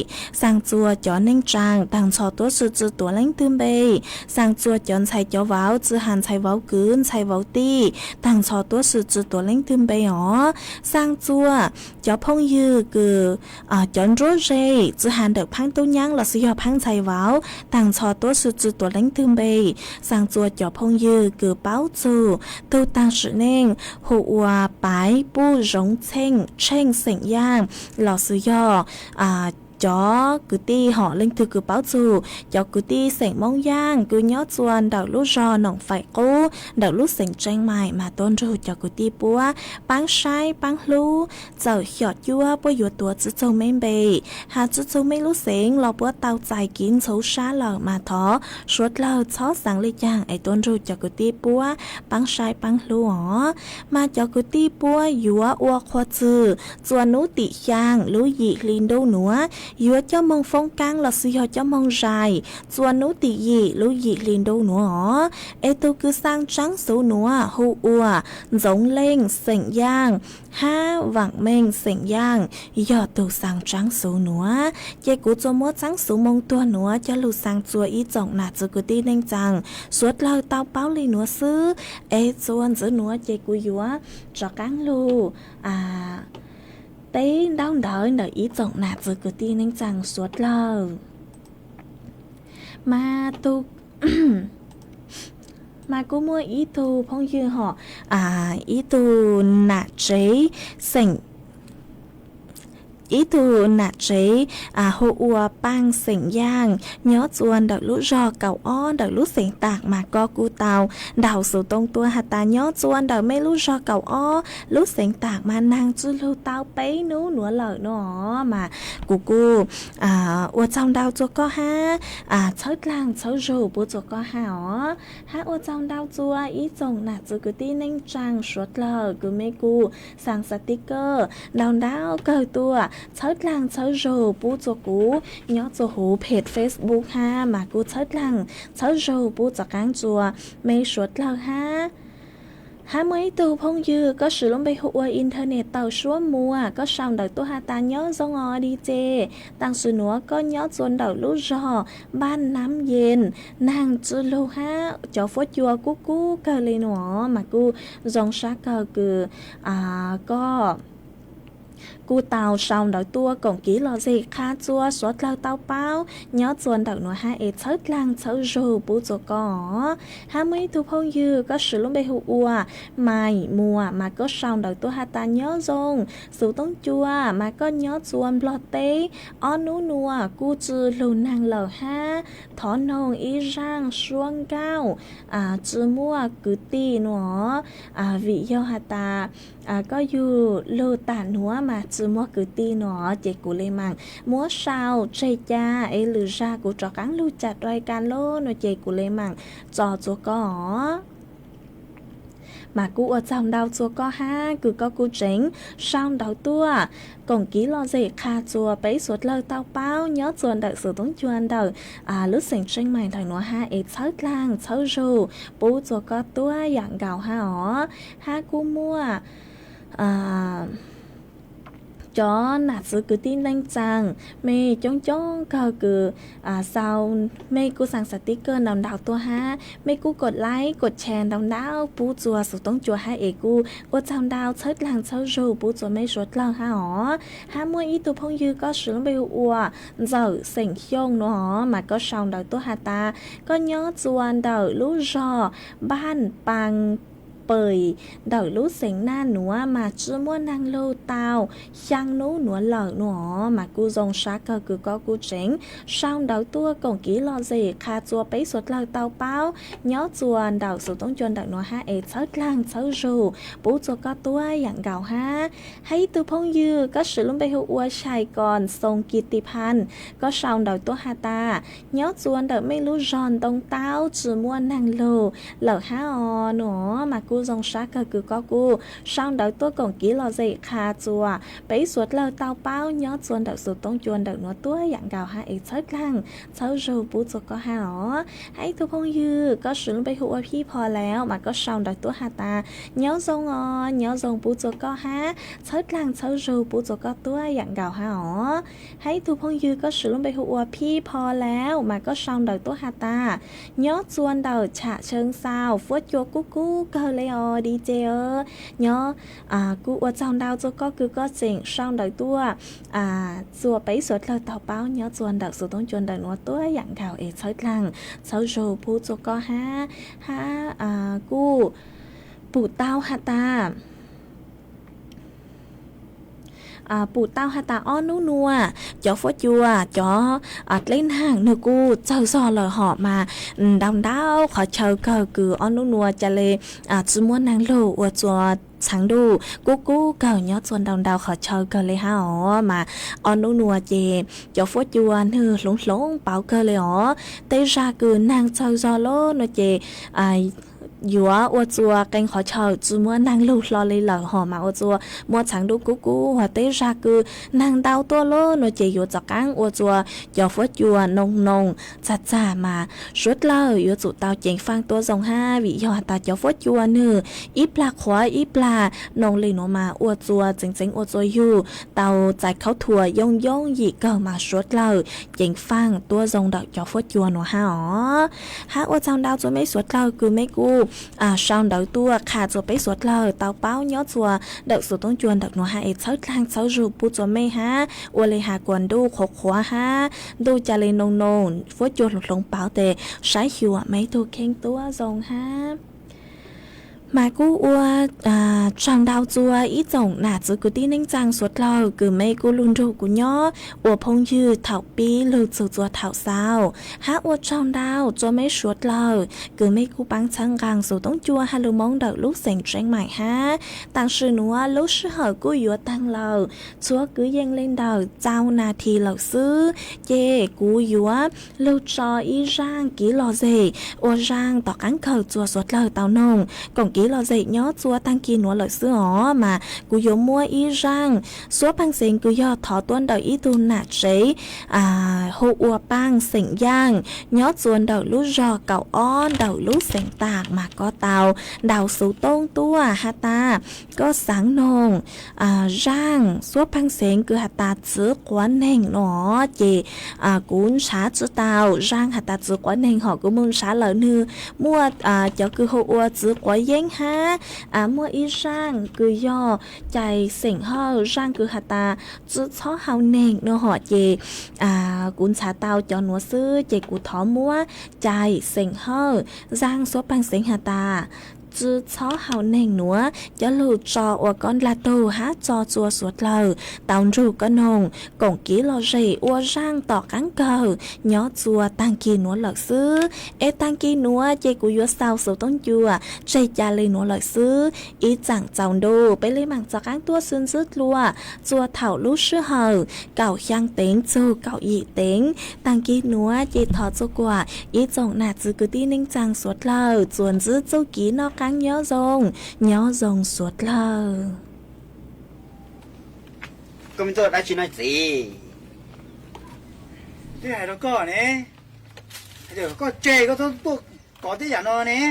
สร้างจัวย้อเน่งจางต่างชอตัวสื่อจุดตัวเล่งตึมเบยสร้างจัวย้อนใช้จ้อว้าวจือหันใช้ว้าวกืนใช้ว้าวตีต่างชอตัวสื่อจุดตัวเล่งตึมเบยอ๋อสร้างจัวจ้อพงยือคือจอนโรเจจือหันเด็กพังตุ้นย่างหลักสุยอพังใช้ว้าวต่างชอตัวสื่อจุดตัวเล่งตึมเบยสร้างจัวจ้อพงยือคือเป้าจูตัวต่างสื่อเน่งหัวไปปู้หลงเช่งเสียงย่างหลักสุยอจอกุตีห่อเล่งถือคือเป้าจูจอกุตีเสียงมองย่างกุย้อจวนดอกลูกจอหนองไฟกู้ดอกลูกเสียงแจงใหม่มาต้นรูจอกุตีปัวปังใช้ปังลูเจ้าหยอดยัวปัวหยัวตัวจุดโจไม่เบยหาจุดโจไม่รู้เสียงเราปัวเตาใจกินโซชาเหล่ามาท้อชดเราช้อสังเลยย่างไอต้นรูจอกุตีปัวปังใช้ปังลูอ๋อมาจอกุตีปัวยัวอัวควาจือจวนนุติย่างลูหยีลินโดหนัวยัวเจ้ามองฟงกังหลักสุยอเจ้ามองใจจวนนุติยีลูหยีลินโดหนัวเอตูคือสร้างจังสูหนัวหูอัวจงเล่งเสียงย่างห้าหวังเม่งเสียงย่างยอดตูสร้างจังสูหนัวเจกูจมัวจังสูมงตัวหนัวจะลูสร้างจัวอีจ่องหนาจุกุตีเน่งจังสวดเราเต้าเป้าลีหนัวซื้อเอจวนจื้อหนัวเจกูยัวจอกังลูtế đau đớn đợi ý trọng nạt rồi cứ tin anh chẳng suốt lâu mà tu mà cô mua ý tu phong dư họ ý tu nạt chế sỉnh ý tu nạt chế hồ ua bang sỉnh giang nhớ chuồn đợi lũ rò cầu o đợi lũ sỉnh tạc mà co cu tàu đào số tông tua hạt ta nhớ chuồn đợi mấy lũ rò cầu o lũ sỉnh tạc mà nàng chu lưu tao bấy nú nửa lợi nó mà cu ua trong đào chua co ha chớt lang chớt rù bu chua co ha ó ha ua trong đào chua ý chồng nạt chua cứ tin anh trang suốt lờ cứ mấy cu sang sticker đào cờ tua chớt lang chớt rù bu chua cú nhớ chua hú page Facebook ha mà cu chớt lang chớt rù bu chua cáng chua mấy suốt lờ ha mấy từ phong dư có sử dụng bay hụa internet tàu số mua có sòng đợi tôi hà ta nhớ do ngò đi chê tăng sự nữa có nhớ chuồn đợi lú rò ban nắm yen nàng chư lô ha cho phốt chùa cú cờ lên nó mà cu dòng sát cờ cứ cóกูเตาชาวดอกตัวกงกี้รอสิค่าจัวสวดเราเตาเป้าย้อจวนดอกหนัวห้าเอเชิดลังเชิดรูปูจกอห้าไม่ทุพงยือก็สือลงไปหัวไม่มัวมาก็ชาวดอกตัวหาตาย้อจงสูต้องจัวมาก็ย้อจวนบลอเต้อ้อนูนัวกูจือลูนางเหล่าห้าถอนนงอีร่างช่วงเก้าจือมัวกุตีหนัววิโยหาตา ก็อยู่ลูตาหัวมาจืมัวกือตีหนอเจกูเลยมังมัวชาวเจจ้าหรือชากูจอกังลูจัดรายการโลนเจกูเลยมังจอจัวก็mà cú ở trong đào chùa có ha cứ có cú chính xong đào tua còn ký lo gì kha chùa bấy suốt lời tao bao nhớ chuồn đợi sự tốn chuồn đợi lúc sinh sinh mày thằng nó ha ít sớt lang sớt rù bố chùa có tua dạng gạo ha ó ha cú mua cho nạt sự cứ tin đánh rằng mê chống chống cờ cứ sau mê cú sang sticker đồng đảo tua ha mê cúกดไลค์กดแชร์đồng đảo ปูจัวสุดต้องจัวให้เอกูว่าจำดาวเชิดหลังเชิดรูปูจัวไม่สดหลังฮะอ๋อฮะมั่วอีตัวพงยือก็สลงไปอัวเจ้าเสียงโยงเนาะมาก็ช่องดาวตัวฮาตาก็ย้อจวนดาวลู่รอบ้านปังเปยดาวรู้เสียงหน้าหนัวมาชื่อมัวนางโลตาวช่างนู้หนัวหล่อหนัวมากูจงชักก็คือก็กูเจ๋งช่างดาวตัวกงกี้รอเจคาจัวไปสดหล่อเตาเป้าย้อจวนดาวสุดต้องจวนดาวหนัวฮะเอเชิดล่างเชิดรูปูจัวก็ตัวอย่างเก่าฮะให้ตัวพงยือก็สืบลงไปหัวชายก่อนทรงกิติพันธ์ก็ช่างดาวตัวฮาตาย้อจวนดาวไม่รู้รอนตรงเต้าชื่อมัวนางโลเหล่าฮะอ๋อหนัวมากูdòng sát cơ cứ có cu sau đó tôi còn ký lo gì khá chùa bấy suốt lời tao bao nhớ chuồn đậu sụt tông chuồn đậu nó tôi dạng gạo hai ít sớt lăng sớt rồi bút cho có hà ó hãy thu phong dư có sử bây hụiพี่พอแล้วmà có sau đó tôi hà ta nhớ dòng nhớ dòng bút cho có ha sớt lăng sớt rồi bút cho có tôi dạng gạo hà ó hãy thu phong dư có sử bây hụiพี่พอแล้วmà có sau đó tôi hà ta nhớ chuồn đậu chả chơn sao phốt cho cú cú cơ lấy đi chơi nhớ cú ở trong đào cho có cứ có chuyện sau đời tua chùa bấy suốt lời tàu báo nhớ chuồn đợt số tông chuồn đợt nó tôi dạng gạo ấy sớt lăng sau rồi bù cho có ha cú bù tao ha taปูเต้าฮาตาอ้อนนัวจอฟจัวจอเล่นห่างเนื้อกูเจ้าซอเลยหอบมาดำดาวขอเชิญก็คืออ้อนนัวจะเลยจุม้วนนางโลอวดจัวฉังดูกูเก่าย้อนส่วนดาวขอเชิญกันเลยฮะอ๋อมาอ้อนนัวเจจอฟจัวเนื้อหลงเป่าเกเลยอ๋อเตจาคือนางเจ้าซอโลนัวเจยัวอวจัวกันขอเชิญจุมัวนางลูกรอเลยเหล่าหอมาอวจัวมัวฉังดูกูหัวเตจาคือนางดาวตัวโลนเจยัวจักกังอวจัวยอฟจัวนงจ่ามาชุดเล่ายัวจุเตาเจงฟังตัวทรง5วิยอตายอฟจัวเนื้ออีปลาขวาอีปลานงเลยหนูมาอวจัวจริงอวจัวอยู่เตาใจเขาถั่วย่องหยีเกิดมาชุดเล่าเจงฟังตัวทรงดอกยอฟจัวหนูฮะอ๋อฮะอวจังดาวจะไม่ชุดเล่าคือไม่กูsau đầu tua khả cho bấy suốt lời tao báo nhớ chùa đợi số tông chuồn đợt nó hai sớt lang sớt rụp bút cho mê ha u lê hà quần đu khổ khóa ha đu cha lên nông phốt chuột lục lông báo tề sái hiệu mấy tu khen tua dòng ha mà cú ua trong đào chùa ít dòng nà chứ cứ tin anh chàng suốt lời cứ mấy cú luôn rủ của nhó ua phong dư thảo pi lưu chùa thảo sao hát ua trong đào cho mấy suốt lời cứ mấy cú băng chân gang số tống chùa hay lưu mong đợi lúc sành tranh mải ha tăng sư núa lúc sư hở cú yếu tăng lời chúa cứ dâng lên đời trao nà thì lầu sư chê cú yếu lưu cho ý rang ký lò dề ua rang tỏ cắn khờ chùa suốt lời tao nông còn ký lo dậy nhớ chúa tăng kỳ nó lợi sữa ó mà cú yếu mua ý rang số băng sinh cứ do thọ tuân đời ý tu nạt chế hộ ua băng sinh giang nhớ chuồn đầu lú rò cậu on đầu lú sinh tạc mà có tàu đầu số tôn tua ha ta có sáng nồng rang số băng sinh cứ hạt ta chứa quán nền nó chỉ cuốn xá chứa tàu rang hạt ta chứa quán nền họ cũng muốn xá lợi nư mua cho cứ hộ ua chứa quán giấy ha mua ý rang cứ do chạy sinh hơ rang cứ hạt ta chứa chó hào nền nó họ chỉ cuốn xá tàu cho nó sư chỉ cụ thỏ mua chạy sinh hơ rang số băng sinh hạt ta จื้อช้อเฮาเน่งหนัวจะลูจออวก้อนลาโตหาจอจัวสวดเลอตาวรูก็นงกงกี้ลอเรอัวร่างต่อกังเกอย้อจัวตังกีหนัวหลักซื้อตังกีหนัวเจกุยัวสาวสูต้องยัวใจจาเลยหนัวหลักซื้ออีจังเจ้าดูไปเลยหมั่งจากกังตัวซึนซึดลัวจัวเถ่าลู่ชื่อเฮาเก่าช่างเต็งจูเก่าอีเต็งตังกีหนัวเจถอจัวกว่าอีจงหนาจือกุตีนิ่งจังสวดเลอจวนจื้อจูกีนอกกังย้อจงสวดเลอก็ไม่ต้องได้ชินอยสิที่ไหนเราก็เนี่ยเดี๋ยวก็เจก็ต้องตัวก่อนที่อย่างนอนเนี่ย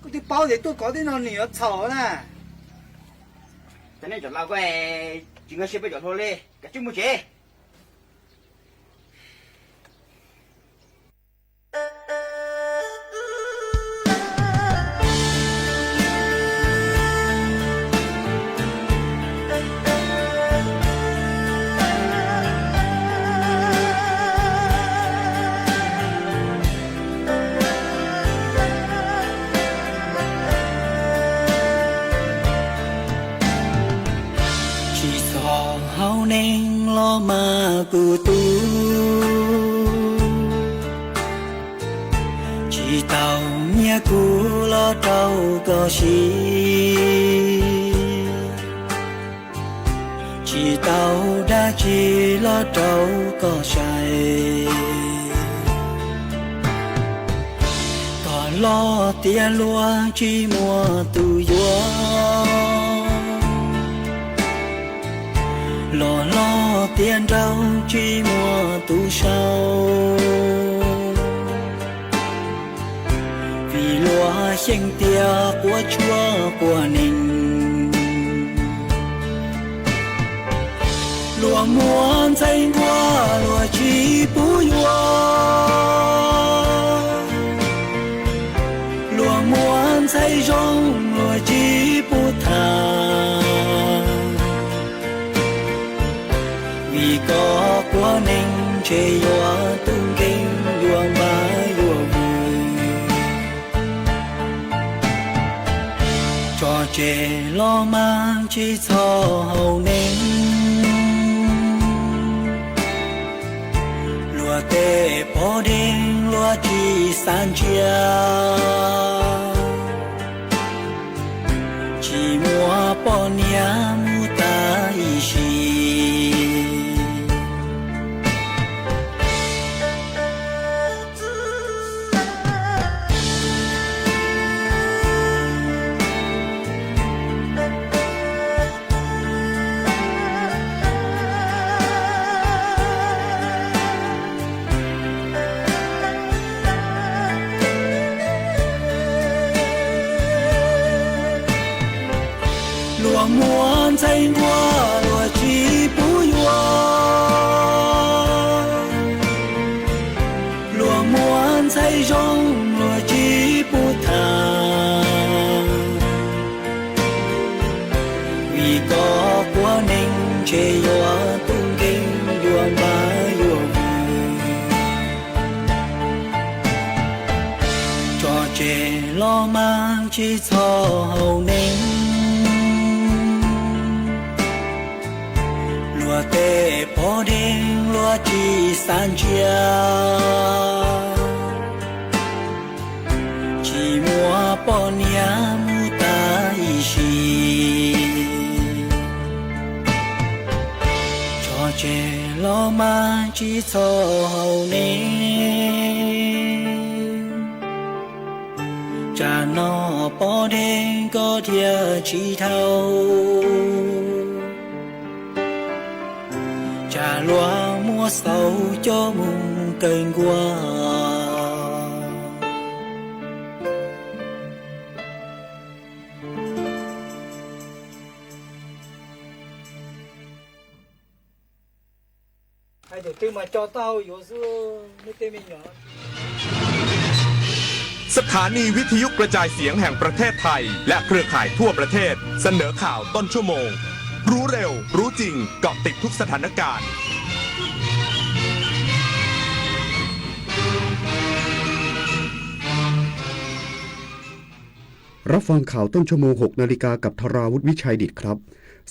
ก็ที่เป้าเดี๋ยวตัวก่อนที่นอนเหนียวเฉาน่ะแต่เนี่ยจอดเราก็จริงก็เชื่อไปจอดโทรเลยกับจุ้มมือเจมากูตูchỉ tàu nhé cũ lo trâu có xí chỉ tàu đã chỉ lo trâu có say còn lo tiền lúa chỉ mua tu gió lo tiền rau chỉ mua tu sau vì lúa xanh tia của chúa của mình lúa muôn xanh qua lúa chỉ bùi lúa muôn xanh rong lúa chỉ bù thà vì có của mình chế lúa tung kinh lúa mãi lúa vui cho chế lo mang chỉ cho hậu nên lúa tê bỏ đen lúa chỉ san chia chỉ mua bỏ nia mua ta ý xì muôn xanh qua lúa chỉ bùi lúa muôn xanh rong lúa chỉ bù thà vì có của mình chế lúa tung kinh lúa mãi lúa vui cho chế lo mang chỉ cho hậu nên lúa tê bỏ đen lúa chỉ san chia chỉ mua bỏ nia mua ta ý xì cho chế lo mà chỉ cho hậu nên cha nó bỏ đen có thiệt chỉ thâu cha loa mua sầu cho mùng cơn qua hay để tư mà cho tao yếu xưa mới tên mình nhỏ สถานีวิทยุกระจายเสียงแห่งประเทศไทยและเครือข่ายทั่วประเทศเสนอข่าวต้นชั่วโมงรู้เร็วรู้จริงเกาะติดทุกสถานการณ์ รับฟังข่าวต้นชั่วโมง 6 นาฬิกากับธราวุฒิวิชัยดิษฐ์ครับ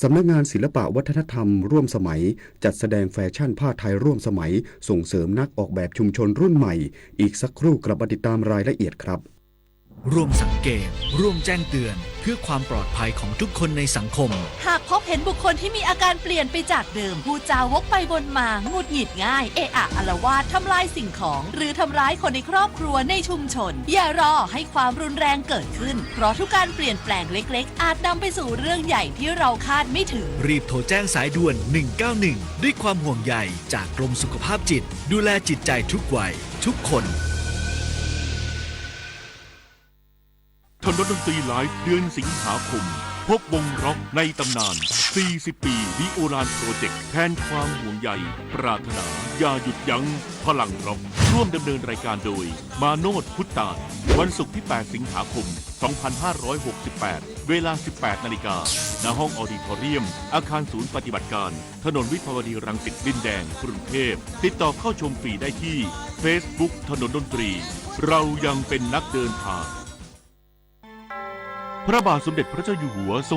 สำนักงานศิลปะวัฒนธรรมร่วมสมัยจัดแสดงแฟชั่นผ้าไทยร่วมสมัยส่งเสริมนักออกแบบชุมชนรุ่นใหม่อีกสักครู่กลับมาติดตามรายละเอียดครับ ร่วมสังเกตร่วมแจ้งเตือนเพื่อความปลอดภัยของทุกคนในสังคมหากพบเห็นบุคคลที่มีอาการเปลี่ยนไปจากเดิมพูดจาวกไปวนมาหงุดหงิดง่ายเอะอะอาละวาดทำลายสิ่งของหรือทำร้ายคนในครอบครัวในชุมชนอย่ารอให้ความรุนแรงเกิดขึ้นเพราะทุกการเปลี่ยนแปลงเล็กๆอาจนำไปสู่เรื่องใหญ่ที่เราคาดไม่ถึงรีบโทรแจ้งสายด่วน191ด้วยความห่วงใยจากกรมสุขภาพจิตดูแลจิตใจทุกวัยทุกคนถนนดนตรีไลฟ์เดือนสิงหาคมพบวงร็อกในตำนาน 40 ปีดิโอรานโปรเจกต์แทนความห่วงใยปรารถนาอย่าหยุดยั้งพลังร็อกร่วมดำเนินรายการโดยมาโนดพุทธานวันศุกร์ที่ 8 สิงหาคม 2568 เวลา 18 นาฬิกาณห้องออดิทอเรียมอาคารศูนย์ปฏิบัติการถนนวิภาวดีรังสิตดินแดงกรุงเทพติดต่อเข้าชมฟรีได้ที่ Facebook ถนนดนตรีเรายังเป็นนักเดินทางพระบาทสมเด็จพระเจ้าอยู่หัวทรง